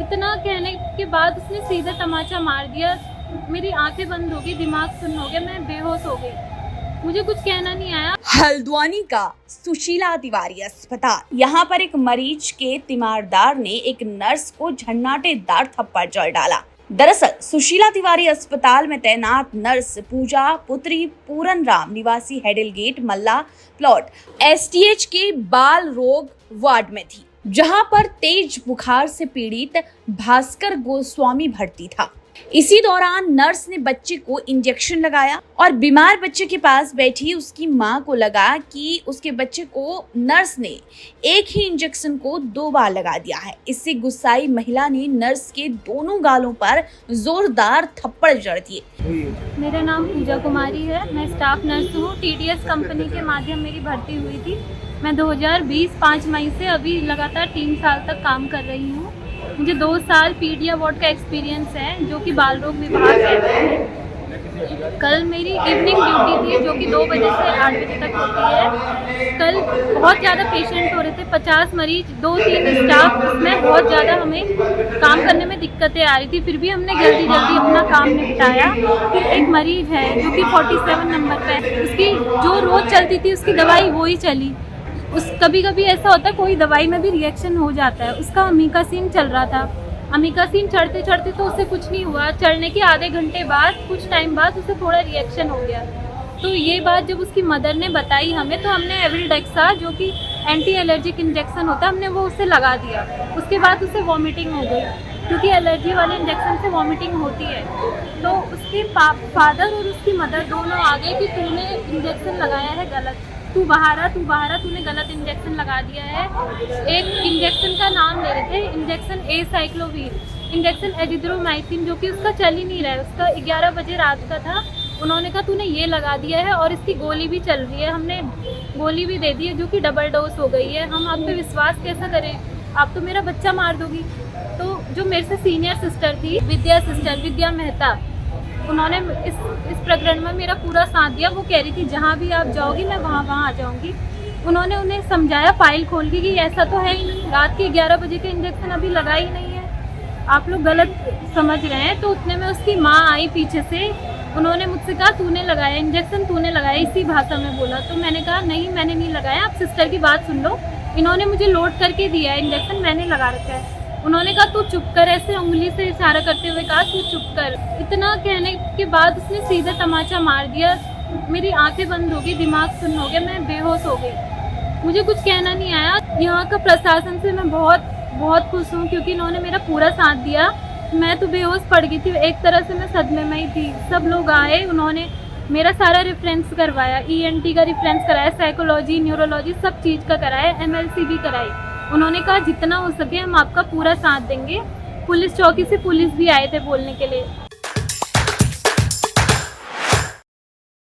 इतना कहने के बाद उसने सीधा तमाचा मार दिया। मेरी आंखें बंद हो गई, दिमाग सुन्न हो गया, मैं बेहोश हो गई। मुझे कुछ कहना नहीं आया। हल्द्वानी का सुशीला तिवारी अस्पताल। यहाँ पर एक मरीज के तीमारदार ने एक नर्स को झन्नाटेदार थप्पड़ जड़ डाला। दरअसल सुशीला तिवारी अस्पताल में तैनात नर्स पूजा पुत्री पूरन राम निवासी हेडल गेट मल्ला प्लॉट STH के बाल रोग वार्ड में थी, जहां पर तेज बुखार से पीड़ित भास्कर गोस्वामी भर्ती था। इसी दौरान नर्स ने बच्चे को इंजेक्शन लगाया और बीमार बच्चे के पास बैठी उसकी मां को लगा कि उसके बच्चे को नर्स ने एक ही इंजेक्शन को 2 बार लगा दिया है। इससे गुस्साई महिला ने नर्स के दोनों गालों पर जोरदार थप्पड़ जड़ दिए। मेरा नाम पूजा कुमारी है, मैं स्टाफ नर्स हूँ। TDS कंपनी के माध्यम मेरी भर्ती हुई थी। मैं 2020 5 मई से अभी लगातार 3 साल तक काम कर रही हूँ। मुझे 2 साल पीडिया वार्ड का एक्सपीरियंस है, जो कि बाल रोग विभाग कहते हैं। कल मेरी इवनिंग ड्यूटी थी, जो कि 2 बजे से 8 बजे तक होती है। कल बहुत ज़्यादा पेशेंट हो रहे थे, 50 मरीज, 2-3 स्टाफ, उसमें बहुत ज़्यादा हमें काम करने में दिक्कतें आ रही थी। फिर भी हमने जल्दी अपना काम निपटाया। फिर एक मरीज है जो कि 47 नंबर पे है, उसकी जो रोज़ चलती थी उसकी दवाई वो ही चली। कभी कभी ऐसा होता है कोई दवाई में भी रिएक्शन हो जाता है। उसका अमीकासिन चल रहा था। अमीकासिन चढ़ते चढ़ते तो उससे कुछ नहीं हुआ। चढ़ने के आधे घंटे बाद, कुछ टाइम बाद उसे थोड़ा रिएक्शन हो गया। तो ये बात जब उसकी मदर ने बताई हमें, तो हमने एविलडेक्सा, जो कि एंटी एलर्जिक इंजेक्शन होता है, हमने वो उसे लगा दिया। उसके बाद उसे वॉमिटिंग हो गई, क्योंकि एलर्जी वाले इंजेक्शन से वॉमिटिंग होती है। तो उसके फादर और उसकी मदर दोनों आ गए कि तूने इंजेक्शन लगाया है गलत, तू बाहर आ, तूने गलत इंजेक्शन लगा दिया है। एक इंजेक्शन का नाम ले रहे थे, इंजेक्शन एसाइक्लोवीर, इंजेक्शन एजिथ्रोमाइसिन, जो कि उसका चल ही नहीं रहा है। उसका 11 बजे रात का था। उन्होंने कहा तूने ये लगा दिया है और इसकी गोली भी चल रही है। हमने गोली भी दे दी है, जो कि डबल डोज हो गई है। हम आप पे विश्वास कैसा करें, आप तो मेरा बच्चा मार दोगी। तो जो मेरे से सीनियर सिस्टर थी, विद्या मेहता, उन्होंने इस प्रकरण में मेरा पूरा साथ दिया। वो कह रही थी जहाँ भी आप जाओगी मैं वहाँ आ जाऊँगी। उन्होंने उन्हें समझाया फाइल खोल के कि ऐसा तो है ही नहीं, रात के 11 बजे का इंजेक्शन अभी लगा ही नहीं है, आप लोग गलत समझ रहे हैं। तो उतने में उसकी माँ आई पीछे से, उन्होंने मुझसे कहा तूने लगाया इंजेक्शन, तूने लगाया, इसी भाषा में बोला। तो मैंने कहा नहीं, मैंने नहीं लगाया, आप सिस्टर की बात सुन लो। इन्होंने मुझे लोड करके दिया है इंजेक्शन, मैंने लगा रखा है। उन्होंने कहा तू चुप कर, ऐसे उंगली से इशारा करते हुए कहा तू चुप कर। इतना कहने के बाद उसने सीधा तमाचा मार दिया। मेरी आंखें बंद हो गई, दिमाग सुन्न हो गया, मैं बेहोश हो गई। मुझे कुछ कहना नहीं आया। यहाँ का प्रशासन से मैं बहुत खुश हूँ, क्योंकि इन्होंने मेरा पूरा साथ दिया। मैं तो बेहोश पड़ गई थी, एक तरह से मैं सदमे में ही थी। सब लोग आए, उन्होंने मेरा सारा रेफरेंस करवाया, ENT का रेफरेंस कराया, साइकोलॉजी, न्यूरोलॉजी, सब चीज़ का कराया, MLC भी कराई। उन्होंने कहा जितना हो सके हम आपका पूरा साथ देंगे। पुलिस चौकी से पुलिस भी आए थे बोलने के लिए।